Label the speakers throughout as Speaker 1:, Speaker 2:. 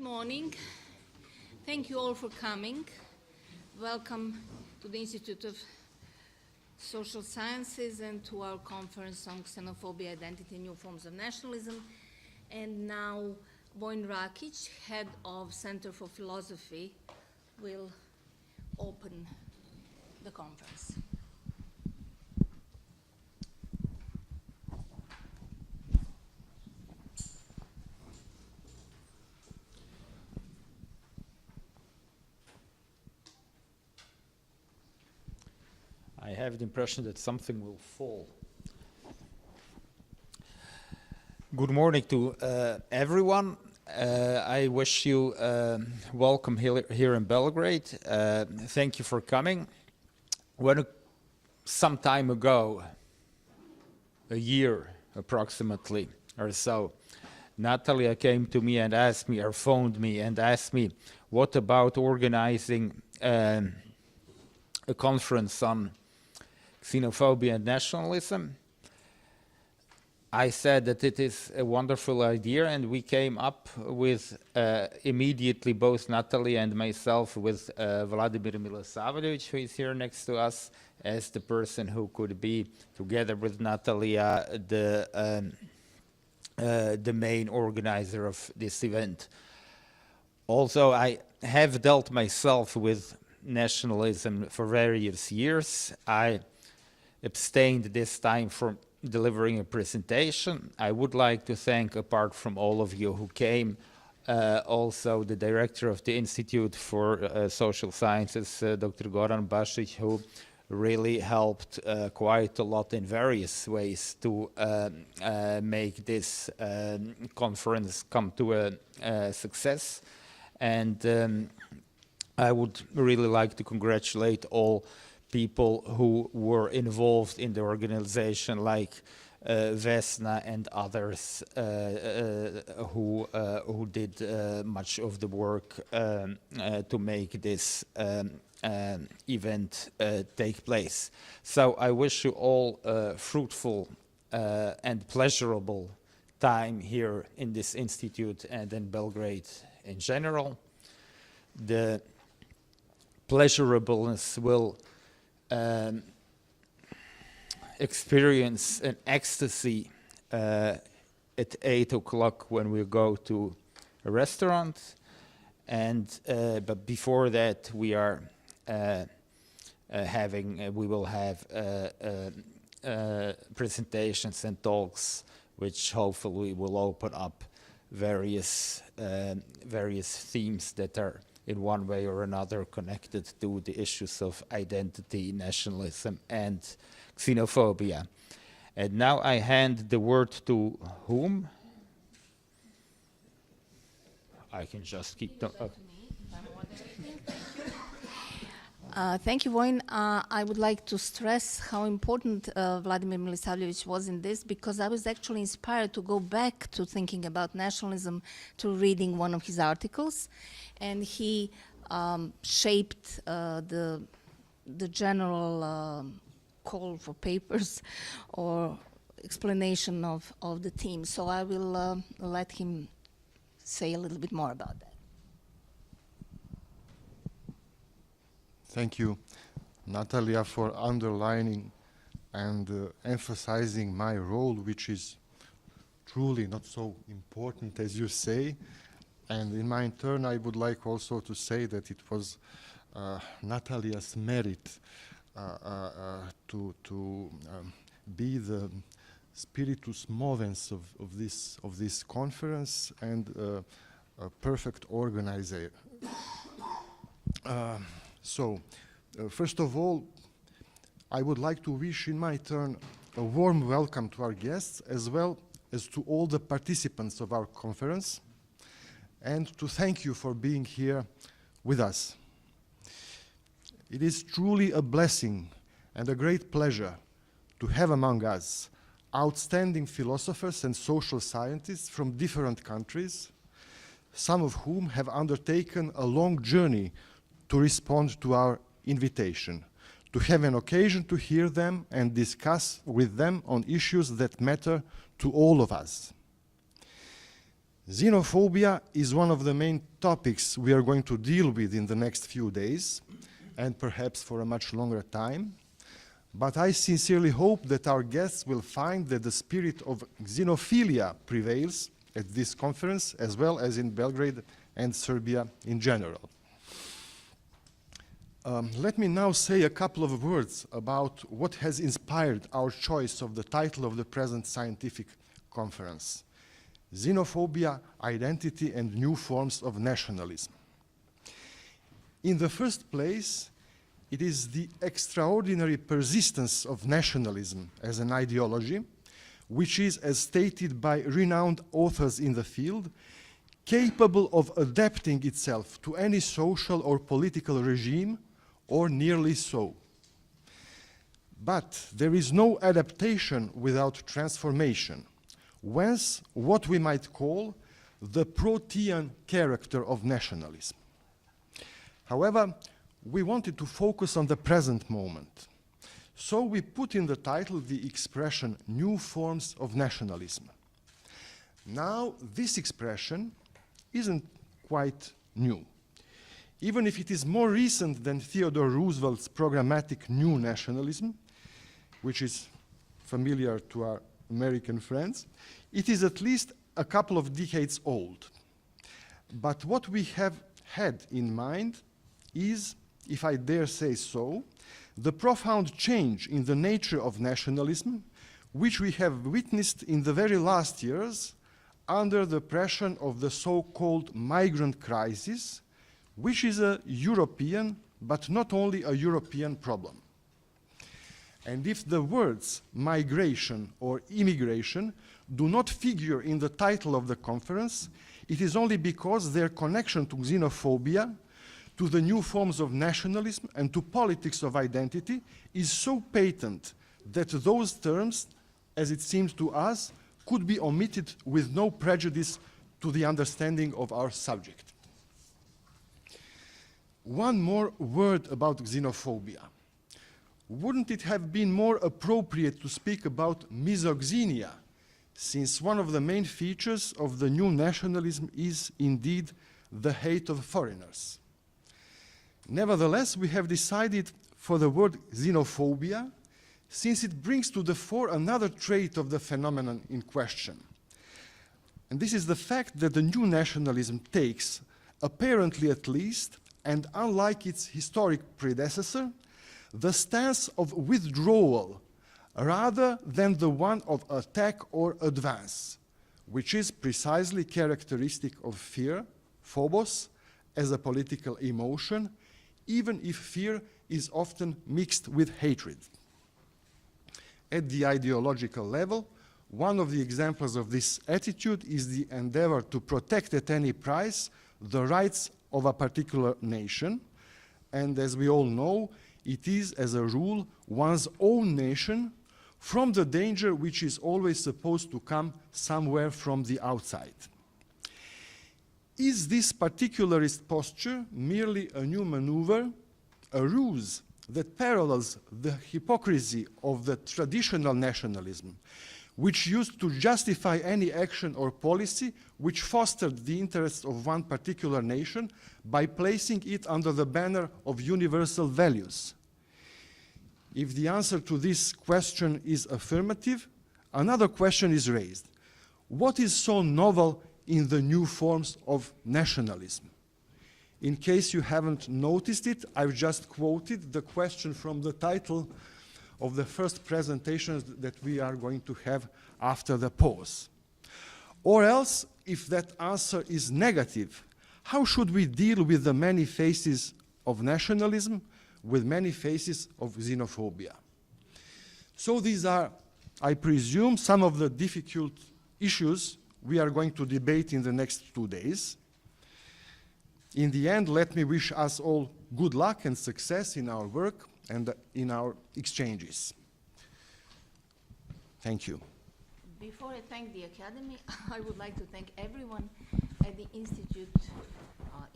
Speaker 1: morning. Thank you all for coming. Welcome to the Institute of Social Sciences and to our conference on Xenophobia, Identity, and New Forms of Nationalism. And now Vojin Rakić, head of Center for Philosophy, will open the conference.
Speaker 2: I have the impression that something will fall. Good morning to everyone. I wish you welcome here in Belgrade. Thank you for coming. Some time ago, a year approximately or so, Natalija came to me and asked me, or phoned me and asked me, what about organizing a conference on xenophobia and nationalism? I said that it is a wonderful idea, and we came up with immediately, both Natalija and myself, with Vladimir Milisavljević, who is here next to us, as the person who could be, together with Natalija, the main organizer of this event. Also, I have dealt myself with nationalism for various years. I abstained this time from delivering a presentation. I would like to thank, apart from all of you who came, also the director of the Institute for Social Sciences, Dr. Goran Bašić, who really helped quite a lot in various ways to make this conference come to a success. And I would really like to congratulate all people who were involved in the organization, like Vesna and others who did much of the work to make this event take place. So I wish you all a fruitful and pleasurable time here in this institute and in Belgrade in general. The pleasurableness will experience an ecstasy at 8 o'clock when we go to a restaurant, and but before that we are we will have presentations and talks which hopefully will open up various themes that are in one way or another connected to the issues of identity, nationalism, and xenophobia. And now I hand the word to whom? I can just keep the...
Speaker 1: Thank you, Vojin. I would like to stress how important Vladimir Milisavljević was in this, because I was actually inspired to go back to thinking about nationalism through reading one of his articles, and he shaped the general call for papers or explanation of the theme. So I will let him say a little bit more about that.
Speaker 3: Thank you, Natalija, for underlining and emphasizing my role, which is truly not so important as you say. And in my turn, I would like also to say that it was Natalija's merit to be the spiritus movens of this conference and a perfect organizer. First of all, I would like to wish in my turn a warm welcome to our guests, as well as to all the participants of our conference, and to thank you for being here with us. It is truly a blessing and a great pleasure to have among us outstanding philosophers and social scientists from different countries, some of whom have undertaken a long journey to respond to our invitation, to have an occasion to hear them and discuss with them on issues that matter to all of us. Xenophobia is one of the main topics we are going to deal with in the next few days, and perhaps for a much longer time. But I sincerely hope that our guests will find that the spirit of xenophilia prevails at this conference, as well as in Belgrade and Serbia in general. Let me now say a couple of words about what has inspired our choice of the title of the present scientific conference: Xenophobia, Identity and New Forms of Nationalism. In the first place, it is the extraordinary persistence of nationalism as an ideology, which is, as stated by renowned authors in the field, capable of adapting itself to any social or political regime, or nearly so. But there is no adaptation without transformation, whence what we might call the protean character of nationalism. However, we wanted to focus on the present moment. So we put in the title the expression new forms of nationalism. Now, this expression isn't quite new. Even if it is more recent than Theodore Roosevelt's programmatic new nationalism, which is familiar to our American friends, it is at least a couple of decades old. But what we have had in mind is, if I dare say so, the profound change in the nature of nationalism, which we have witnessed in the very last years under the pressure of the so-called migrant crisis, which is a European, but not only a European problem. And if the words migration or immigration do not figure in the title of the conference, it is only because their connection to xenophobia, to the new forms of nationalism, and to politics of identity is so patent that those terms, as it seems to us, could be omitted with no prejudice to the understanding of our subject. One more word about xenophobia. Wouldn't it have been more appropriate to speak about misogynia, since one of the main features of the new nationalism is indeed the hate of foreigners? Nevertheless, we have decided for the word xenophobia, since it brings to the fore another trait of the phenomenon in question. And this is the fact that the new nationalism takes, apparently at least, and unlike its historic predecessor, the stance of withdrawal rather than the one of attack or advance, which is precisely characteristic of fear, phobos, as a political emotion, even if fear is often mixed with hatred. At the ideological level, one of the examples of this attitude is the endeavor to protect at any price the rights of a particular nation, and as we all know, it is, as a rule, one's own nation from the danger which is always supposed to come somewhere from the outside. Is this particularist posture merely a new maneuver, a ruse that parallels the hypocrisy of the traditional nationalism, which used to justify any action or policy which fostered the interests of one particular nation by placing it under the banner of universal values? If the answer to this question is affirmative, another question is raised. What is so novel in the new forms of nationalism? In case you haven't noticed it, I've just quoted the question from the title of the first presentations that we are going to have after the pause. Or else, if that answer is negative, how should we deal with the many faces of nationalism, with many faces of xenophobia? So these are, I presume, some of the difficult issues we are going to debate in the next 2 days. In the end, let me wish us all good luck and success in our work and in our exchanges. Thank you.
Speaker 1: Before I thank the Academy, I would like to thank everyone at the Institute,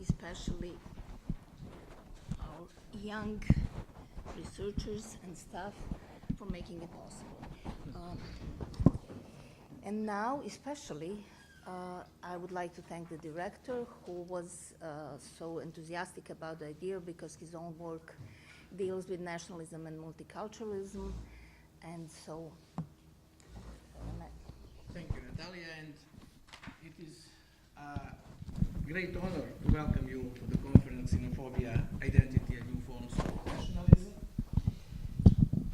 Speaker 1: especially our young researchers and staff, for making it possible. And now, especially, I would like to thank the director who was so enthusiastic about the idea because his own work deals with nationalism and multiculturalism. And so,
Speaker 4: thank you, Natalija, and it is a great honor to welcome you to the conference Xenophobia, Identity and New Forms of Nationalism,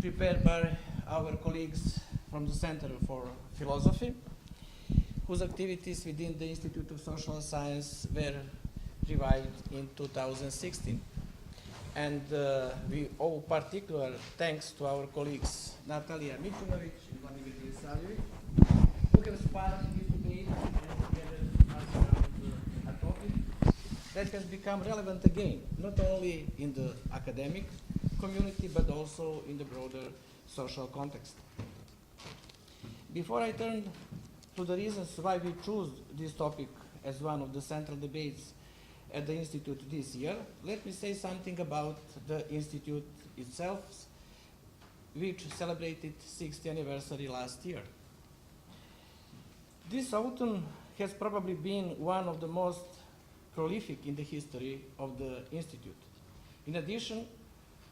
Speaker 4: prepared by our colleagues from the Center for Philosophy, whose activities within the Institute of Social Science were revived in 2016. And we owe particular thanks to our colleagues Natalija Mićunović and Vladimir who have sparked this debate and gathered us around a topic that has become relevant again, not only in the academic community, but also in the broader social context. Before I turn to the reasons why we choose this topic as one of the central debates at the Institute this year, let me say something about the Institute itself, which celebrated 60th anniversary last year. This autumn has probably been one of the most prolific in the history of the Institute. In addition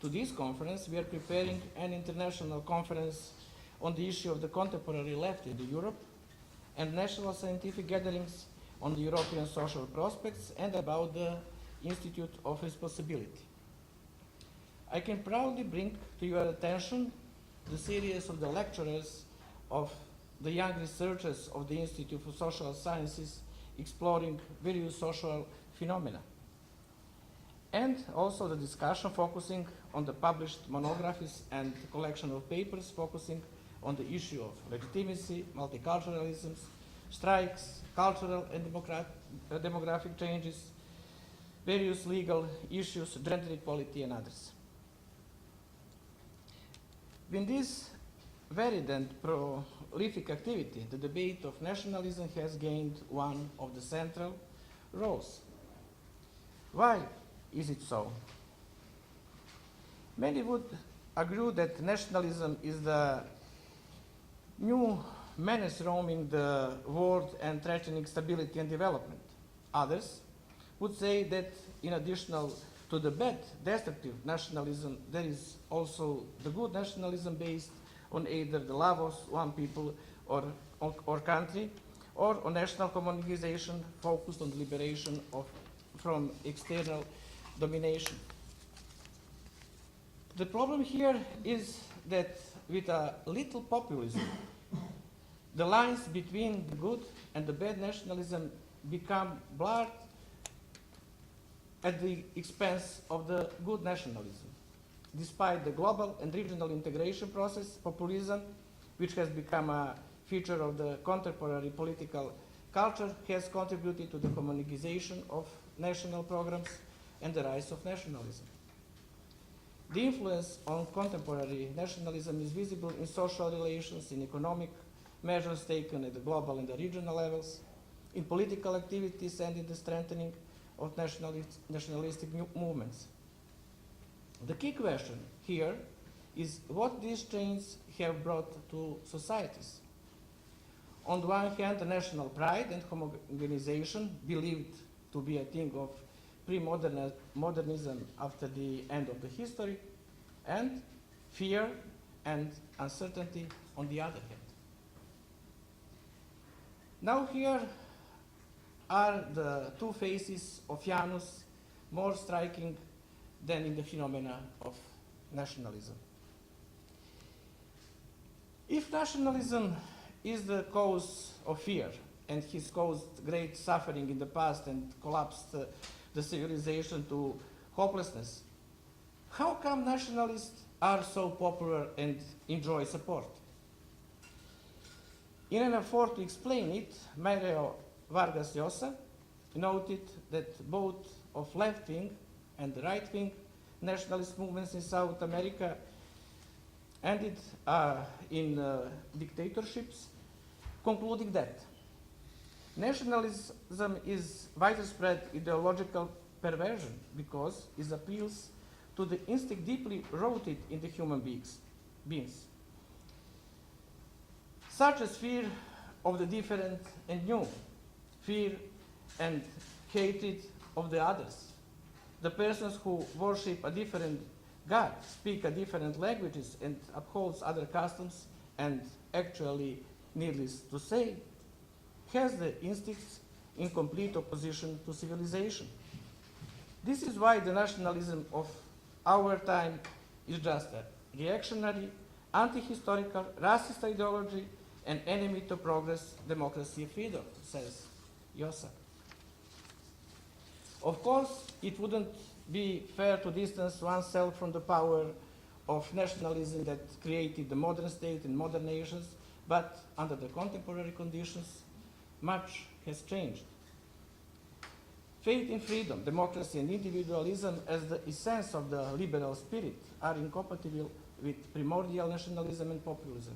Speaker 4: to this conference, we are preparing an international conference on the issue of the contemporary left in Europe and national scientific gatherings on the European social prospects and about the Institute of Responsibility. I can proudly bring to your attention the series of the lecturers of the young researchers of the Institute for Social Sciences exploring various social phenomena, and also the discussion focusing on the published monographies and collection of papers focusing on the issue of legitimacy, multiculturalism, strikes, cultural and demographic changes, various legal issues, gender equality, and others. In this varied and prolific activity, the debate of nationalism has gained one of the central roles. Why is it so? Many would agree that nationalism is the new menace roaming the world and threatening stability and development. Others would say that in addition to the bad, destructive nationalism, there is also the good nationalism based on either the love of one people or country, or on national homogenization focused on the liberation from external domination. The problem here is that with a little populism, the lines between the good and the bad nationalism become blurred at the expense of the good nationalism. Despite the global and regional integration process, populism, which has become a feature of the contemporary political culture, has contributed to the homogenization of national programs and the rise of nationalism. The influence on contemporary nationalism is visible in social relations, in economic measures taken at the global and the regional levels, in political activities, and in the strengthening of nationalistic movements. The key question here is what these changes have brought to societies. On the one hand, the national pride and homogenization, believed to be a thing of pre-modernism after the end of the history, and fear and uncertainty on the other hand. Now here are the two faces of Janus, more striking than in the phenomena of nationalism. If nationalism is the cause of fear and has caused great suffering in the past and collapsed the civilization to hopelessness, how come nationalists are so popular and enjoy support? In an effort to explain it, Mario Vargas Llosa noted that both of left-wing and right-wing nationalist movements in South America ended in dictatorships, concluding that nationalism is widespread ideological perversion because it appeals to the instinct deeply rooted in the human beings. Such as fear of the different and new, fear, and hatred of the others. The persons who worship a different God, speak a different languages, and upholds other customs, and actually, needless to say, has the instincts in complete opposition to civilization. This is why the nationalism of our time is just a reactionary, anti-historical, racist ideology, and enemy to progress, democracy, freedom, says Josa. Of course, it wouldn't be fair to distance oneself from the power of nationalism that created the modern state and modern nations, but under the contemporary conditions, much has changed. Faith in freedom, democracy, and individualism as the essence of the liberal spirit are incompatible with primordial nationalism and populism.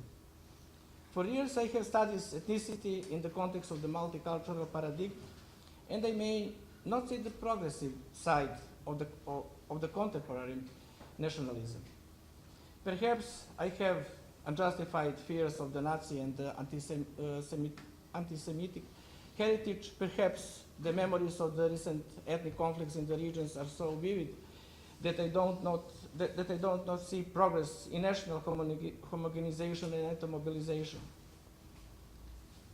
Speaker 4: For years, I have studied ethnicity in the context of the multicultural paradigm, and I may not see the progressive side of the contemporary nationalism. Perhaps I have unjustified fears of the Nazi and the anti-Semitic heritage. Perhaps the memories of the recent ethnic conflicts in the regions are so vivid that I don't not see progress in national homogenization and anti-mobilization.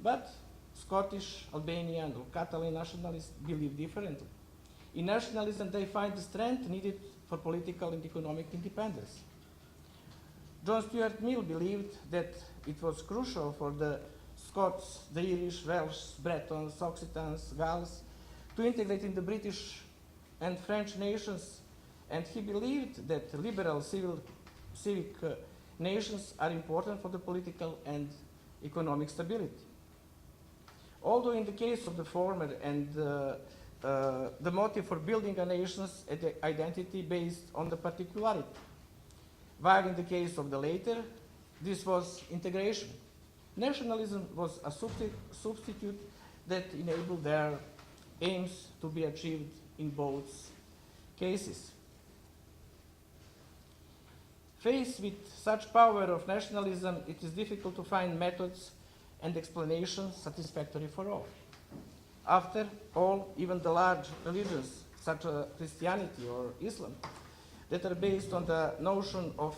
Speaker 4: But Scottish, Albanian, or Catalan nationalists believe differently. In nationalism, they find the strength needed for political and economic independence. John Stuart Mill believed that it was crucial for the Scots, the Irish, Welsh, Bretons, Occitans, Gauls to integrate in the British and French nations, and he believed that liberal civic nations are important for the political and economic stability. Although in the case of the former and the motive for building a nation's identity based on the particularity, while in the case of the later, this was integration. Nationalism was a substitute that enabled their aims to be achieved in both cases. Faced with such power of nationalism, it is difficult to find methods and explanations satisfactory for all. After all, even the large religions, such as Christianity or Islam, that are based on the notion of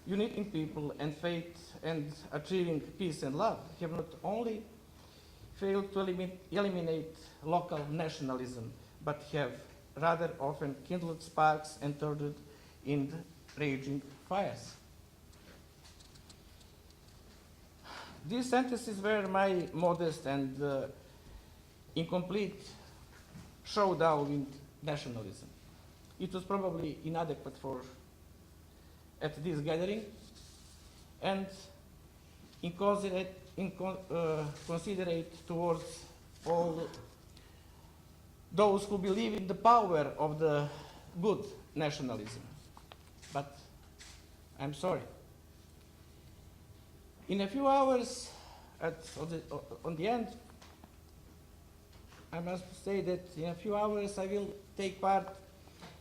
Speaker 4: uniting people and faith and achieving peace and love, have not only failed to eliminate local nationalism, but have rather often kindled sparks and turned it in raging fires. These sentences were my modest and incomplete showdown with nationalism. It was probably inadequate at this gathering, and inconsiderate towards all those who believe in the power of the good nationalism. But I'm sorry. In a few hours, on the end, I must say that in a few hours I will take part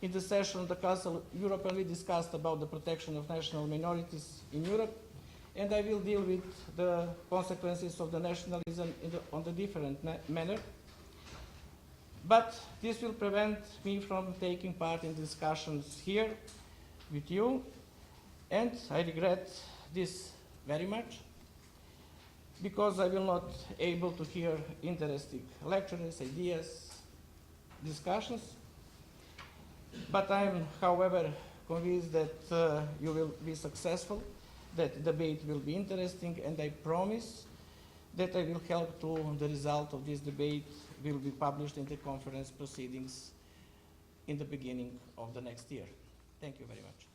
Speaker 4: in the session of the Council Europe, and we discussed about the protection of national minorities in Europe, and I will deal with the consequences of the nationalism on the different manner. But this will prevent me from taking part in discussions here with you, and I regret this very much, because I will not able to hear interesting lectures, ideas, discussions. But I am, however, convinced that you will be successful, that the debate will be interesting, and I promise that I will help to the result of this debate will be published in the conference proceedings in the beginning of the next year. Thank you very much.